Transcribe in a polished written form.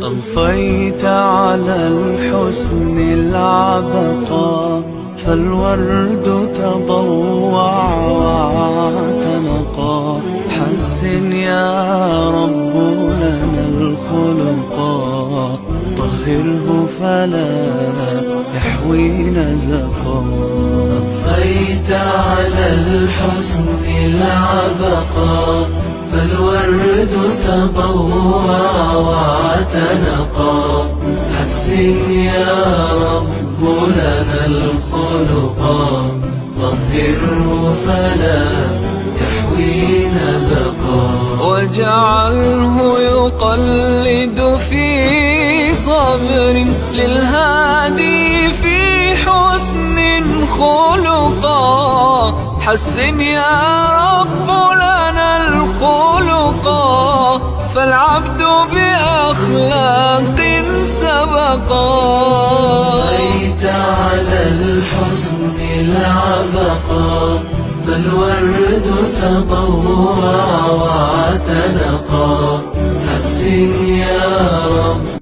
أضفيت على الحسن العبقى، فالورد تضوع واعتنقا. حسن يا رب لنا الخلقا، طهره فلا يحوي نزقا. أضفيت على الحسن العبقا، فالورد تضوع واعتنقا. حسن يا رب لنا الخلقا، طهره فلا يحوي نزقا. واجعله يقلد في صبر للهادي في حسن خلقا. حسن يا رب لنا الخلقا، فالعبد بأخلاق سبقا. أضفيت على الحسن العبقا، فالورد تضوع واعتنقا. حسن يا رب